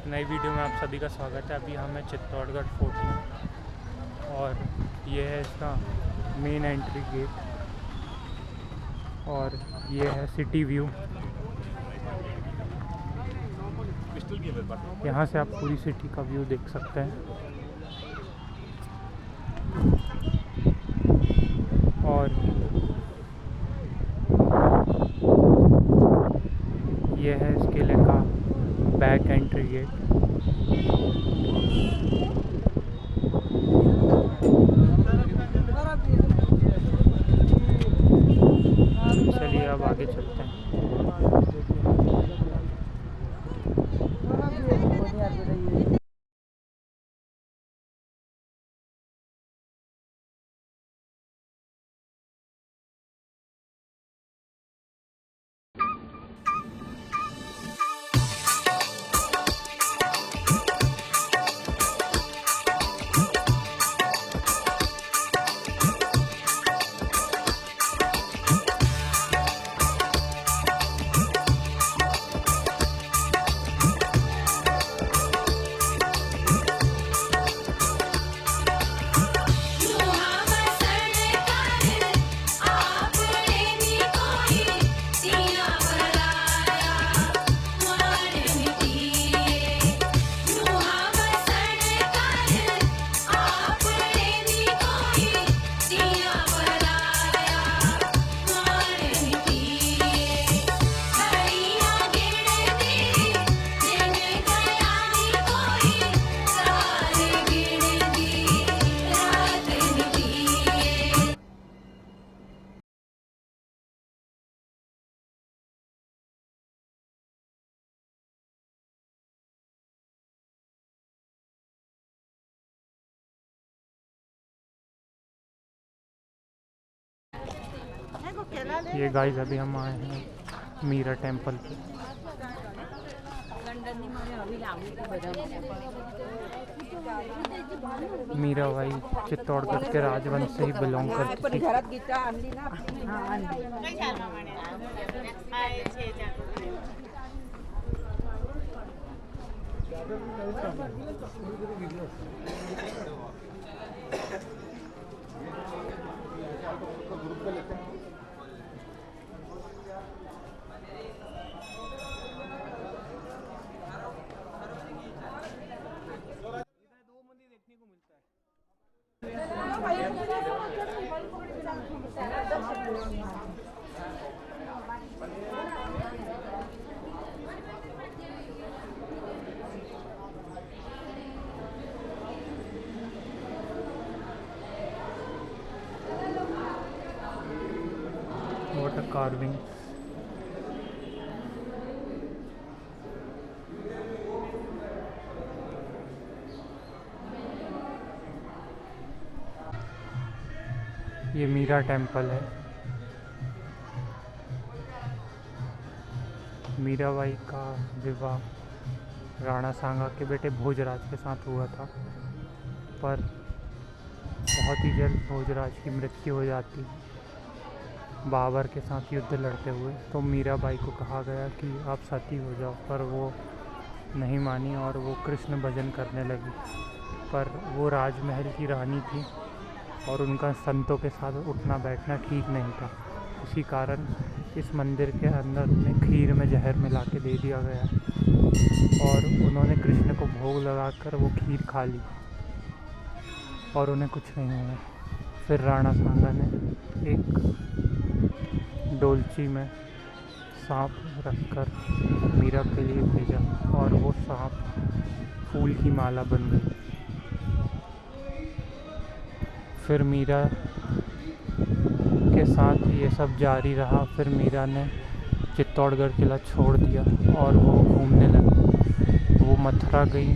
एक नई वीडियो में आप सभी का स्वागत है। अभी हम हैं चित्तौड़गढ़ फोर्ट में और ये है इसका मेन एंट्री गेट और ये है सिटी व्यू। यहाँ से आप पूरी सिटी का व्यू देख सकते हैं। और ये है इस किले का बैक एंट्री गेट। चलिए अब आगे चलते हैं। ये गाइस अभी हम आए हैं मीरा टेम्पल पे। मीराबाई चित्तौड़गढ़ के राजवंश से ही बिलोंग करती थी। What a carving! ये मीरा टेम्पल है। मीराबाई का विवाह राणा सांगा के बेटे भोजराज के साथ हुआ था, पर बहुत ही जल्द भोजराज की मृत्यु हो जाती बाबर के साथ युद्ध लड़ते हुए। तो मीराबाई को कहा गया कि आप सती हो जाओ, पर वो नहीं मानी और वो कृष्ण भजन करने लगी। पर वो राजमहल की रानी थी और उनका संतों के साथ उठना बैठना ठीक नहीं था। इसी कारण इस मंदिर के अंदर उन्हें खीर में जहर मिला के दे दिया गया और उन्होंने कृष्ण को भोग लगाकर वो खीर खा ली और उन्हें कुछ नहीं हुआ। फिर राणा सांगा ने एक डोलची में सांप रखकर मीरा के लिए भेजा और वो सांप फूल की माला बन गई। फिर मीरा के साथ ये सब जारी रहा। फिर मीरा ने चित्तौड़गढ़ किला छोड़ दिया और वो घूमने लगी। वो मथुरा गई,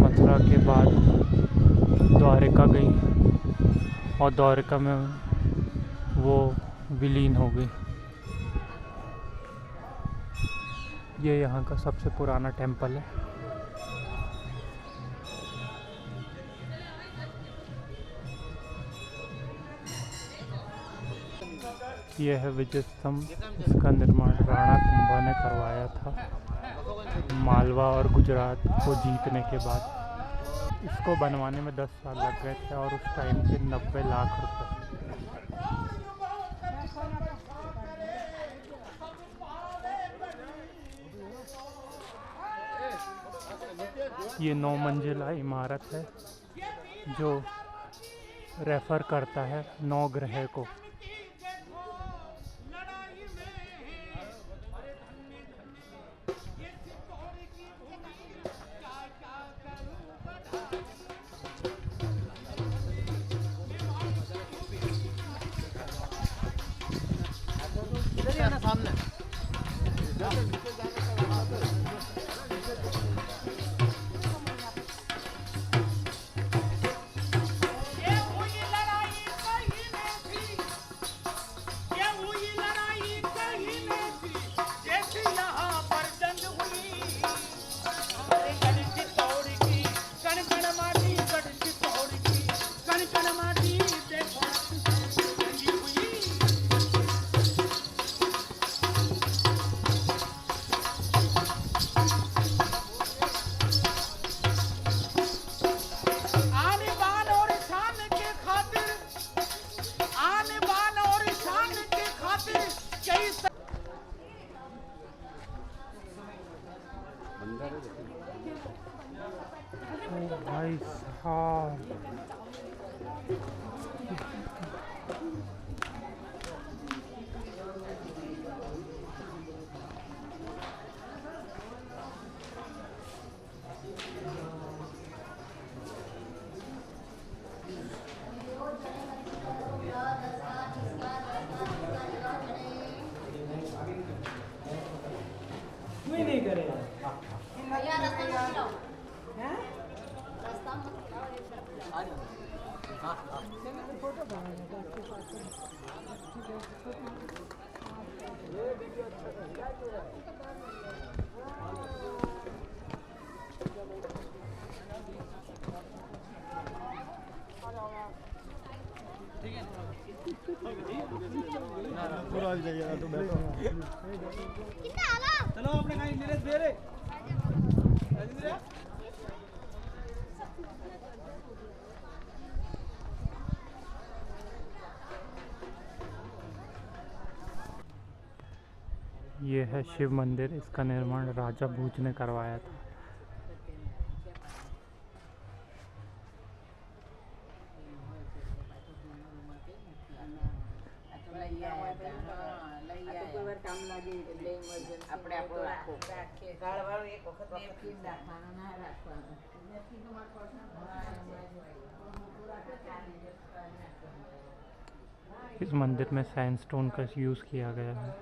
मथुरा के बाद द्वारका गई और द्वारका में वो विलीन हो गई। ये यहाँ का सबसे पुराना टेम्पल है। यह है विजय स्तंभ। इसका निर्माण राणा कुंभा ने करवाया था। मालवा और गुजरात को जीतने के बाद। इसको बनवाने में 10 साल लग गए थे और उस टाइम के 90 लाख रुपए। ये 9 मंजिला इमारत है जो रेफर करता है 9 ग्रह को। सामने भाई साहब, नहीं करे पूरा जाइए तो बैठो चलो अपने कहीं नीरज दे रे ये है शिव मंदिर। इसका निर्माण राजा भूज ने करवाया था। इस मंदिर में सैंडस्टोन का यूज़ किया गया है।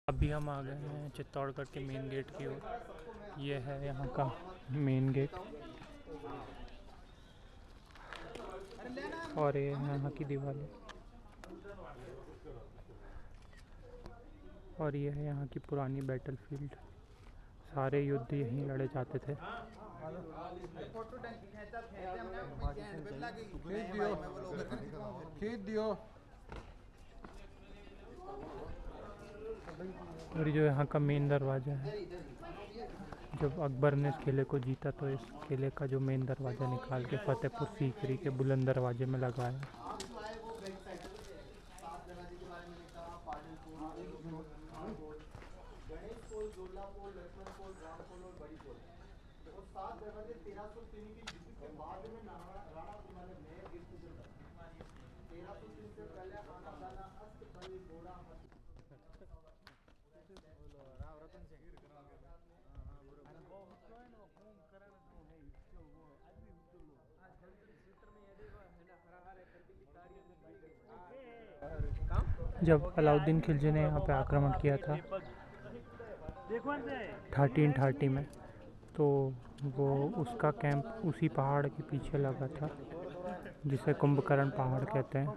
अभी हम आ गए हैं चित्तौड़गढ़ के मेन गेट की ओर। ये है यहाँ का मेन गेट और ये है यहाँ की दीवारें और ये है यहाँ की पुरानी बैटलफील्ड। सारे युद्ध यहीं लड़े जाते थे। खींच दियो। और जो यहाँ का मेन दरवाज़ा है, जब अकबर ने इस किले को जीता तो इस किले का जो मेन दरवाज़ा निकाल के फतेहपुर सीकरी के बुलंद दरवाजे में लगाया। जब अलाउद्दीन खिलजी ने यहाँ पे आक्रमण किया था 1330 में, तो वो उसका कैंप उसी पहाड़ के पीछे लगा था जिसे कुंभकर्ण पहाड़ कहते हैं।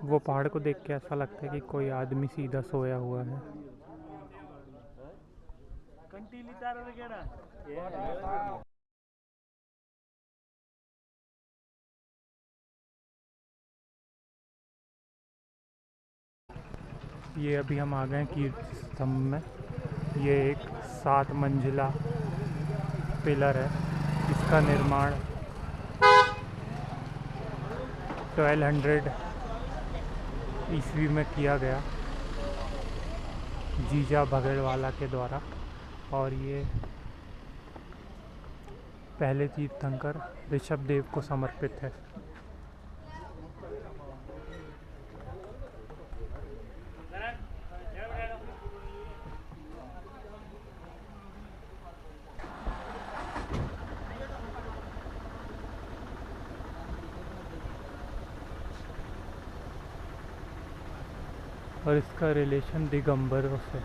वो पहाड़ को देख के ऐसा लगता है कि कोई आदमी सीधा सोया हुआ है। ये अभी हम आ गए हैं कीर्ति स्तंभ में। ये एक 7 मंजिला पिलर है। इसका निर्माण 1200 ईस्वी में किया गया जीजा भगड़वाला के द्वारा, और ये पहले तीर्थंकर ऋषभदेव को समर्पित है। और इसका रिलेशन दिगंबरों से।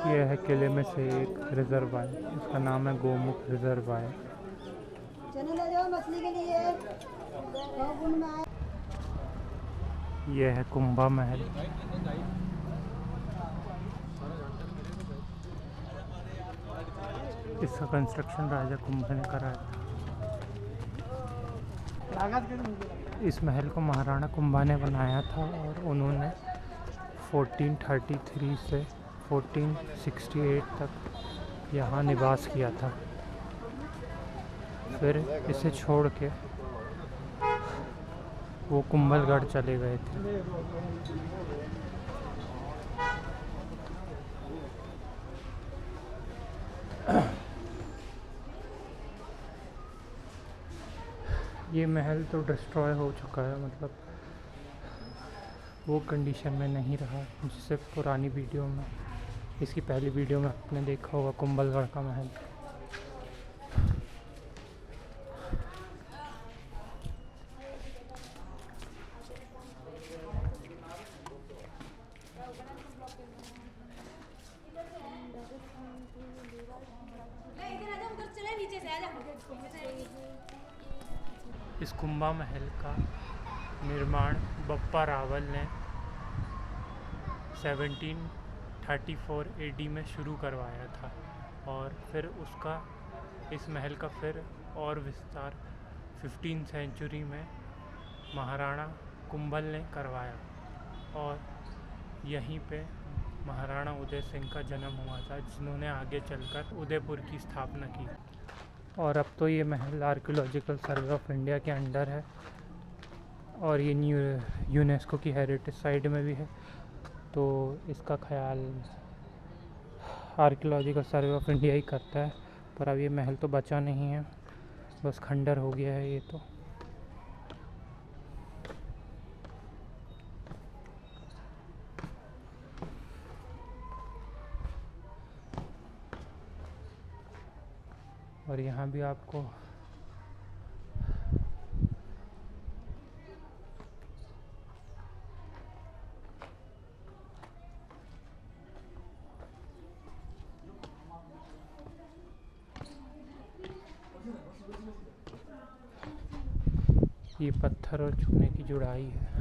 यह है किले में से एक रिजर्वायर, इसका नाम है गोमुख रिजर्वायर। यह है कुंभा महल। इसका कंस्ट्रक्शन राजा कुंभ ने कराया था। इस महल को महाराणा कुंभा ने बनाया था और उन्होंने 1433 से 1468 तक यहाँ निवास किया था। फिर इसे छोड़ के वो कुंभलगढ़ चले गए थे। ये महल तो डिस्ट्रॉय हो चुका है, मतलब वो कंडीशन में नहीं रहा जिससे पुरानी वीडियो में, इसकी पहली वीडियो में आपने देखा होगा कुंभलगढ़ का महल। इस कुंभा महल का निर्माण बप्पा रावल ने 1734 एडी में शुरू करवाया था और फिर उसका इस महल का फिर और विस्तार 15th सेंचुरी में महाराणा कुंभल ने करवाया और यहीं पे महाराणा उदय सिंह का जन्म हुआ था, जिन्होंने आगे चलकर उदयपुर की स्थापना की। और अब तो ये महल आर्कियोलॉजिकल सर्वे ऑफ इंडिया के अंडर है और ये यूनेस्को की हेरिटेज साइट में भी है, तो इसका ख्याल आर्कियोलॉजिकल सर्वे ऑफ इंडिया ही करता है। पर अब ये महल तो बचा नहीं है, बस खंडर हो गया है ये तो। और यहाँ भी आपको ये पत्थर और चूने की जुड़ाई है।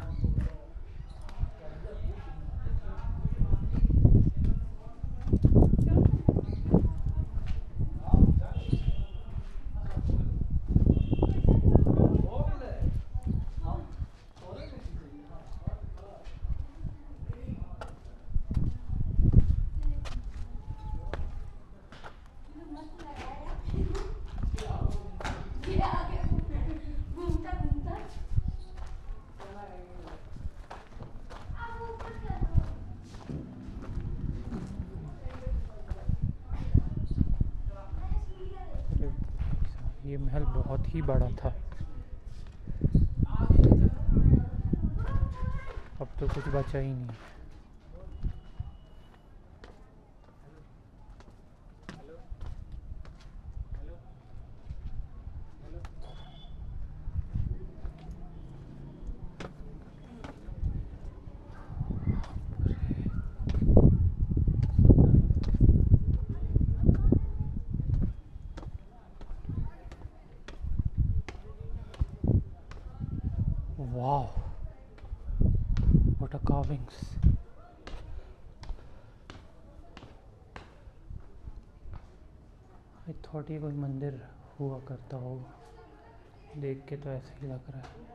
ये महल बहुत ही बड़ा था, अब तो कुछ बचा ही नहीं। Wow, what a carvings! I thought ये कोई मंदिर हुआ करता होगा, देख के तो ऐसे ही लग रहा है।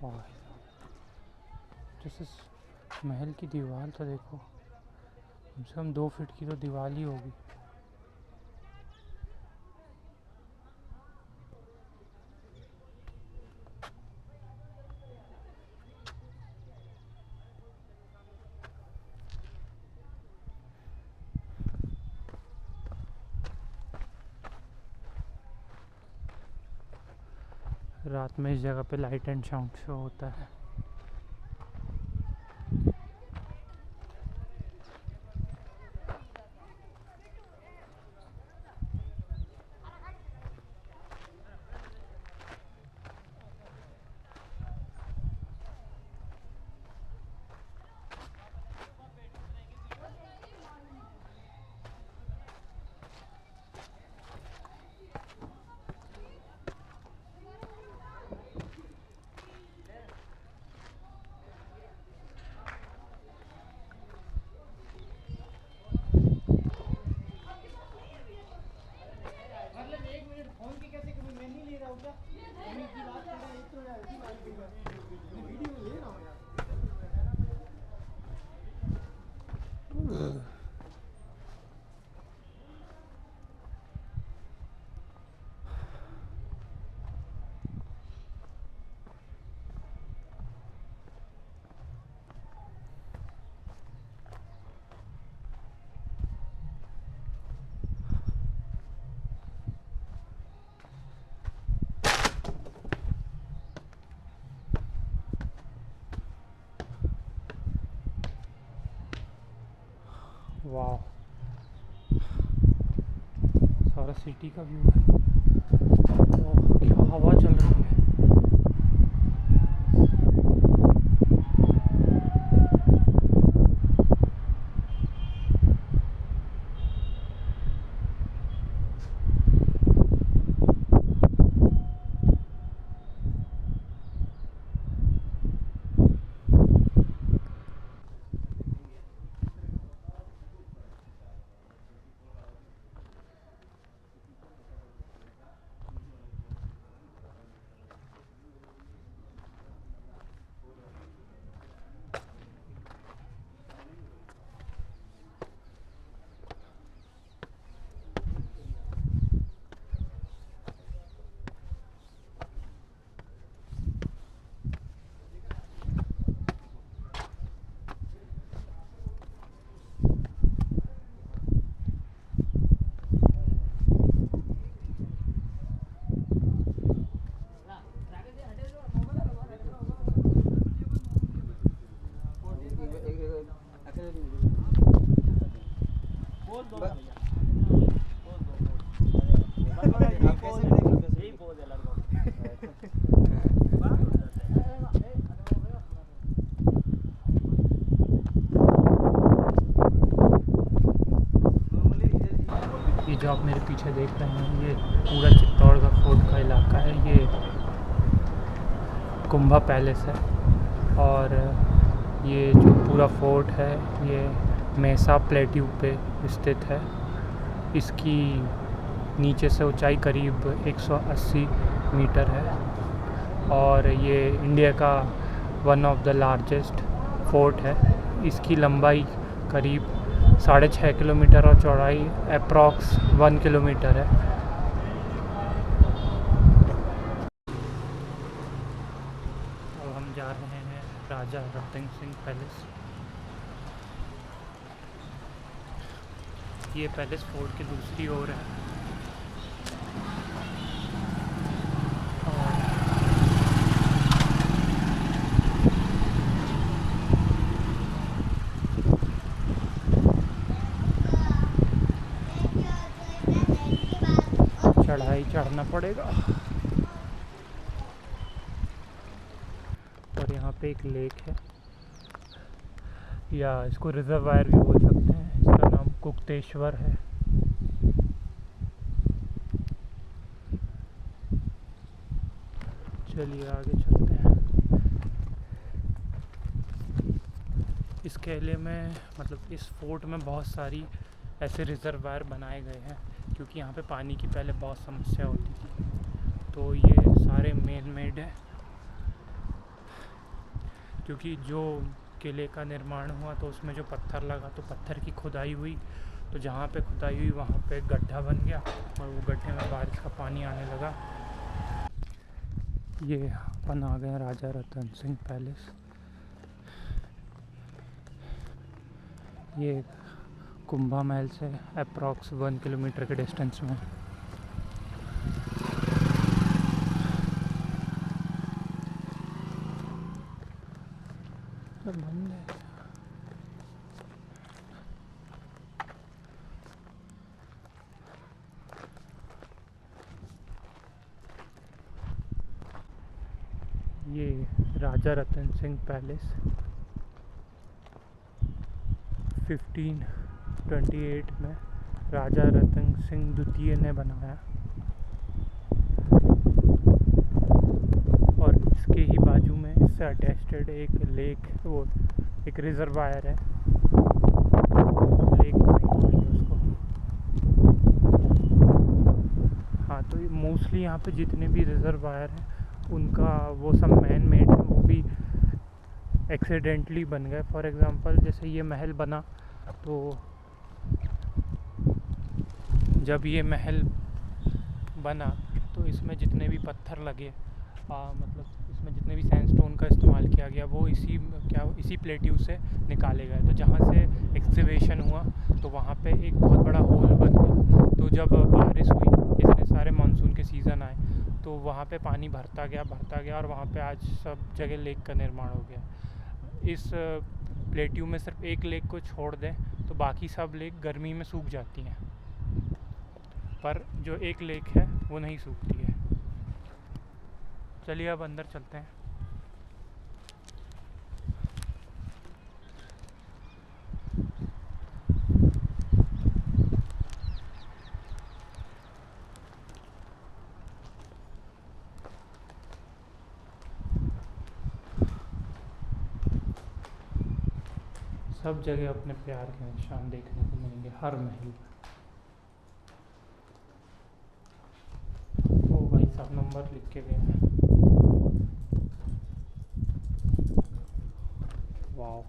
और जैसे महल की दीवार तो देखो, कम से कम 2 फीट की तो दीवार ही होगी। रात में इस जगह पे लाइट एंड साउंड शो होता है। वाह, सारा सिटी का व्यू है। ओह, क्या हवा चल रही है। ये जो आप मेरे पीछे देख रहे हैं, ये पूरा चित्तौड़गढ़ फोर्ट का इलाका है। ये कुंभा पैलेस है और ये जो पूरा फोर्ट है ये मेसा प्लेट्यू पे स्थित है। इसकी नीचे से ऊंचाई करीब 180 मीटर है और ये इंडिया का one of the largest fort है। इसकी लंबाई करीब 6.5 किलोमीटर और चौड़ाई अप्रॉक्स 1 किलोमीटर है। अब हम जा रहे हैं राजा रतन सिंह पैलेस। ये पैलेस फोर्ट की दूसरी ओर है और चढ़ाई चढ़ना पड़ेगा। और यहाँ पे एक लेक है या इसको रिजर्वायर भी बोल सकते हैं। इसका नाम गुप्तेश्वर है। चलिए आगे चलते हैं। इस किले में मतलब इस फोर्ट में बहुत सारी ऐसे रिजर्वायर बनाए गए हैं क्योंकि यहाँ पे पानी की पहले बहुत समस्या होती थी। तो ये सारे मेन मेड है क्योंकि जो किले का निर्माण हुआ तो उसमें जो पत्थर लगा तो पत्थर की खुदाई हुई, तो जहाँ पे खुदाई हुई वहाँ पे गड्ढा बन गया और वो गड्ढे में बारिश का पानी आने लगा। ये अपन आ गए राजा रतन सिंह पैलेस। ये कुंभा महल से अप्रॉक्स 1 किलोमीटर के डिस्टेंस में। बंद है। ये राजा रतन सिंह पैलेस 1528 में राजा रतन सिंह द्वितीय ने बनाया और इसके ही बाजू में इससे अटैच्ड एक लेक, वो एक रिजर्वायर है। लेक नहीं बोलेंगे उसको। हाँ, तो मोस्टली यहाँ पे जितने भी रिजर्वायर हैं उनका वो सब मैन मेड है, वो भी एक्सीडेंटली बन गए। फॉर एग्ज़ाम्पल जैसे ये महल बना तो जब ये महल बना तो इसमें जितने भी पत्थर लगे मतलब इसमें जितने भी सैंडस्टोन का इस्तेमाल किया गया वो इसी प्लेट्यू से निकाले गए। तो जहाँ से एक्सकवेशन हुआ तो वहाँ पे एक बहुत बड़ा होल बन गया। तो जब बारिश हुई, इतने सारे मानसून के सीज़न आए तो वहाँ पे पानी भरता गया और वहाँ पे आज सब जगह लेक का निर्माण हो गया। इस प्लेट्यू में सिर्फ एक लेक को छोड़ दें तो बाकी सब लेक गर्मी में सूख जाती हैं, पर जो एक लेक है वो नहीं सूखती है। चलिए अब अंदर चलते हैं। सब जगह अपने प्यार के निशान देखने को मिलेंगे, हर महल में। ओ भाई साहब, नंबर लिख के गए हैं। वाह,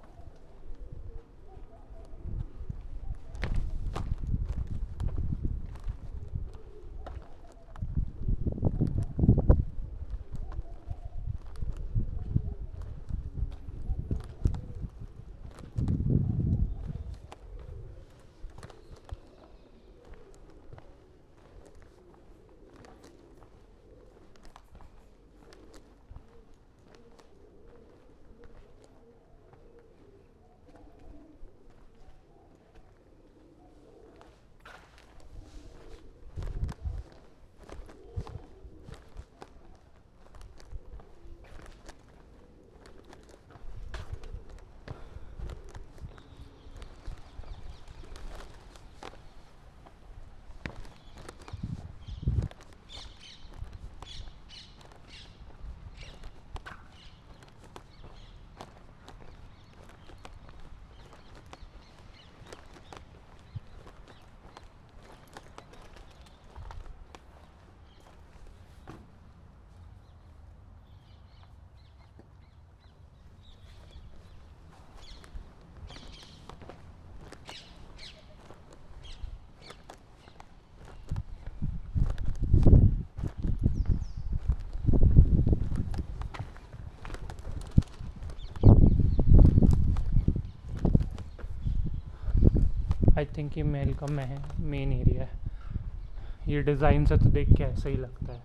आई थिंक ये महल का मेन एरिया है। ये डिज़ाइन से तो देख के ऐसा ही लगता है।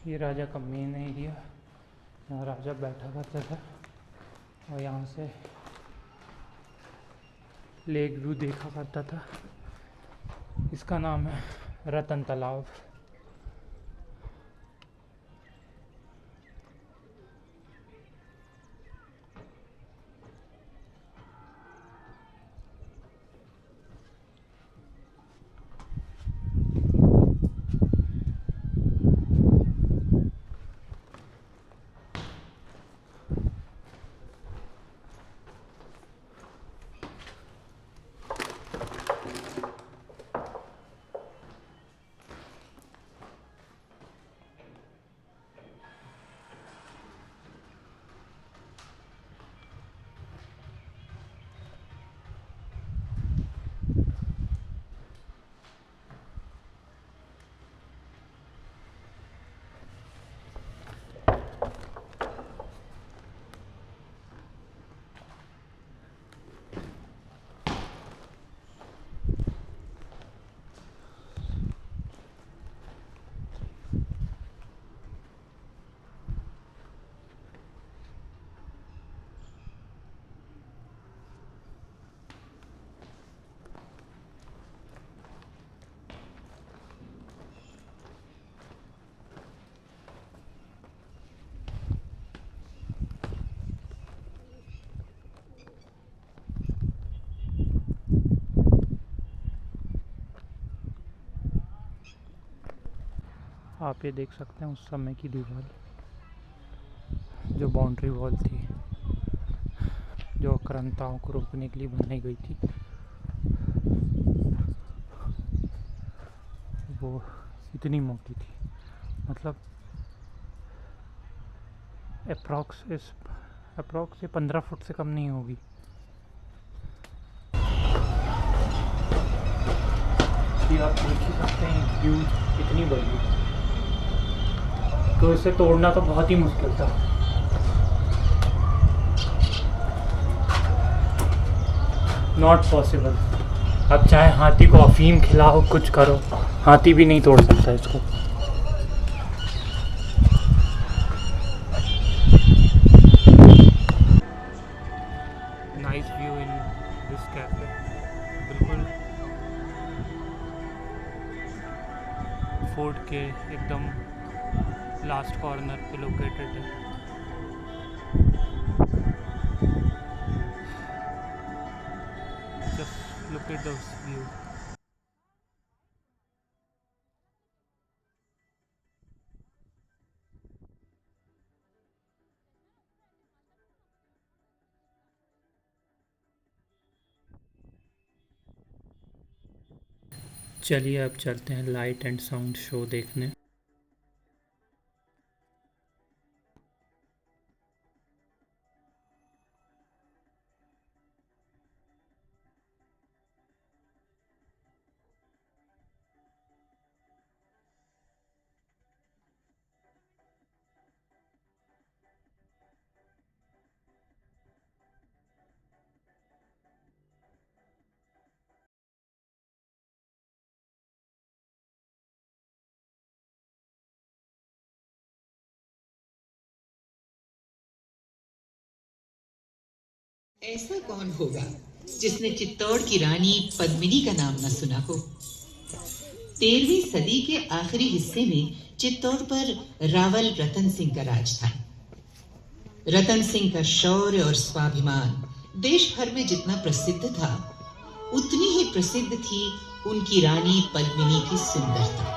ये राजा का मेन एरिया, यहाँ राजा बैठा करता था और यहाँ से लेक व्यू देखा करता था। इसका नाम है रतन तालाब। आप ये देख सकते हैं उस समय की दीवार, जो बाउंड्री वॉल थी, जो आक्रांताओं को रोकने के लिए बनाई गई थी, वो इतनी मोटी थी, मतलब अप्रॉक्स से 15 फुट से कम नहीं होगी। ये आप देख ही सकते हैं, व्यू इतनी बड़ी, तो इसे तोड़ना तो बहुत ही मुश्किल था। Not possible. अब चाहे हाथी को अफीम खिलाओ, कुछ करो, हाथी भी नहीं तोड़ सकता इसको। Nice view in this cafe, बिल्कुल फोर्ट के एकदम लास्ट कॉर्नर पे लोकेटेड है। Just look at the view. चलिए अब चलते हैं लाइट एंड साउंड शो देखने। ऐसा कौन होगा जिसने चित्तौड़ की रानी पद्मिनी का नाम न सुना हो। 13वीं सदी के आखिरी हिस्से में चित्तौड़ पर रावल रतन सिंह का राज था। रतन सिंह का शौर्य और स्वाभिमान देश भर में जितना प्रसिद्ध था, उतनी ही प्रसिद्ध थी उनकी रानी पद्मिनी की सुंदरता।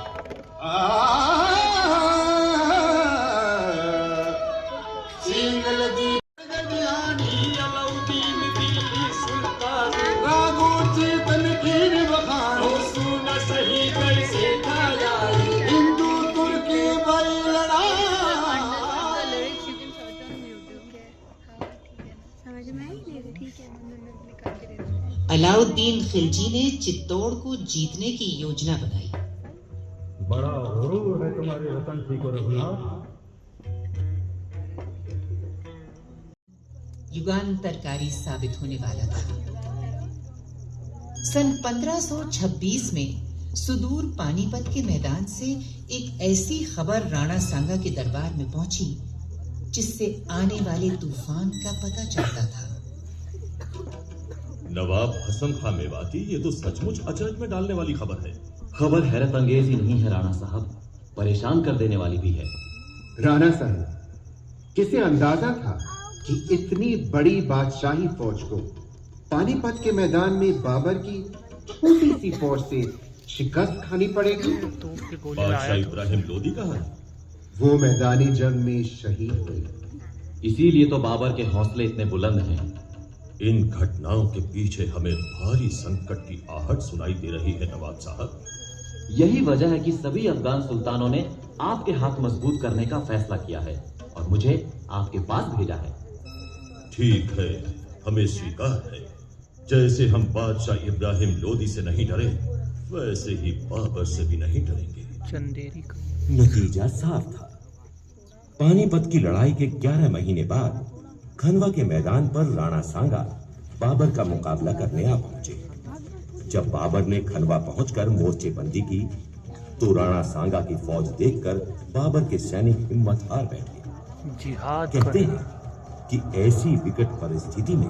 अलाउद्दीन खिलजी ने चित्तौड़ को जीतने की योजना बनाई। बड़ा गुरूर है तुम्हारे रतन सिंह को रघुनाथ। युगांतरकारी साबित होने वाला था। सन 1526 में सुदूर पानीपत के मैदान से एक ऐसी खबर राणा सांगा के दरबार में पहुंची जिससे आने वाले तूफान का पता चलता था। नवाब हसन खां मेवाती, ये तो सचमुच अचरज में डालने वाली खबर है। खबर हैरत अंगेज ही नहीं है राणा साहब, परेशान कर देने वाली भी है। राणा साहब, किसे अंदाजा था कि इतनी बड़ी बादशाही फौज को पानीपत के मैदान में बाबर की छोटी सी फौज से शिकस्त खानी पड़ेगी? बादशाह इब्राहिम लोदी कहाँ है? वो मैदानी जंग में शहीद हुए। इसीलिए तो बाबर के हौसले इतने बुलंद हैं। इन घटनाओं के पीछे हमें भारी संकट की आहट सुनाई दे रही है नवाब साहब। यही वजह है कि सभी अफगान सुल्तानों ने आपके हाथ मजबूत करने का फैसला किया है और मुझे आपके पास भेजा है। ठीक है, हमें स्वीकार है। जैसे हम बादशाह इब्राहिम लोदी से नहीं डरे, वैसे ही बाबर से भी नहीं डरेंगे। चंदेरी का नतीजा साफ था। पानीपत की लड़ाई के 11 महीने बाद खनवा के मैदान पर राणा सांगा बाबर का मुकाबला करने आ पहुंचे। जब बाबर ने खनवा पहुंचकर मोर्चेबंदी की तो राणा सांगा की फौज देखकर बाबर के सैनिक हिम्मत हार बैठे। जिहाद कहते हैं कि ऐसी विकट परिस्थिति में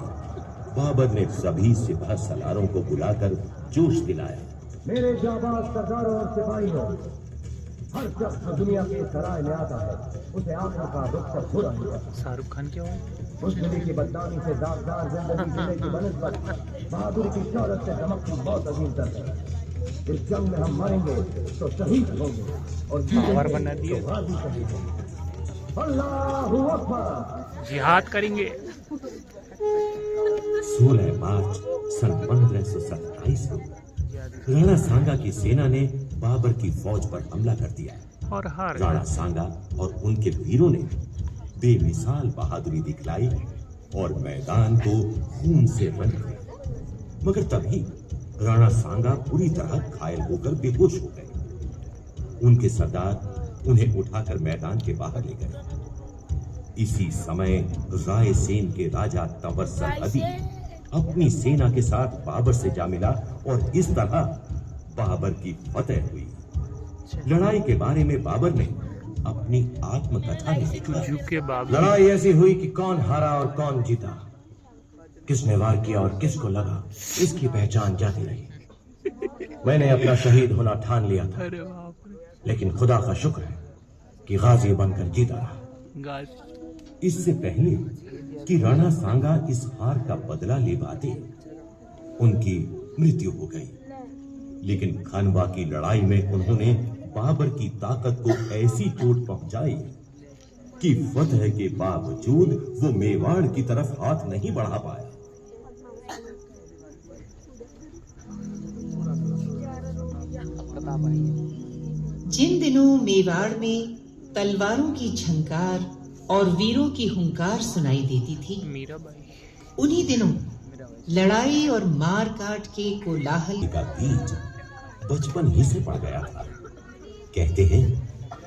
बाबर ने सभी सिपाह सलारों को बुलाकर जोश दिलाया। मेरे जाबाज सरदारों और सिपाहियों, हर शख्स दुनिया के सराय में आता है, उसे आंखों का रुख बुरा ही है। शाहरुख खान क्या हुआ? मुस्लिम की बदनामी से दागदार जिंदगी जीने की बनस्बत बहादुरी की शौहरत से दमकती बहुत अजीम दर्द है। इस जंग में हम मरेंगे तो शहीद होंगे और पावर बना दिए। तो गाजी शहीद होंगे। अल्लाहू अकबर। जिहाद करेंगे। 16 मार्च सन 1527 को राणा सांगा की सेना ने बाबर की फौज पर हमला कर दिया और हार गए। राणा सांगा और उनके वीरों ने बेमिसाल बहादुरी दिखलाई और मैदान को खून से रंग दिया। मगर तभी राणा सांगा पूरी तरह घायल होकर बेहोश हो गए। उनके सरदार उन्हें उठाकर मैदान के बाहर ले गए। इसी समय रायसेन के राजा तंवर सरहदी अपनी सेना के साथ बाबर से जा मिला और इस तरह बाबर की फतेह हुई। लड़ाई के बारे में बाबर ने अपनी आत्मकथा में लिखा। लड़ाई ऐसी हुई कि कौन हारा और कौन जीता, किसने वार किया और किसको लगा, इसकी पहचान जाती रही। मैंने अपना शहीद होना ठान लिया था, लेकिन खुदा का शुक्र है कि गाजी बनकर जीता रहा। इससे पहले कि राणा सांगा इस हार का बदला ले पाते, उनकी मृत्यु हो गई। लेकिन खनवा की लड़ाई में उन्होंने बाबर की ताकत को ऐसी चोट पहुंचाई कि फतह के बावजूद वो मेवाड़ की तरफ हाथ नहीं बढ़ा पाया। जिन दिनों मेवाड़ में तलवारों की झंकार और वीरों की हुंकार सुनाई देती थी, उन्हीं दिनों लड़ाई और मार काट के कोलाहल का बीज बचपन ही से पड़ गया था। कहते हैं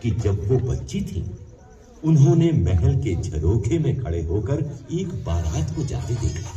कि जब वो बच्ची थी, उन्होंने महल के झरोखे में खड़े होकर एक बारात को जाते देखा।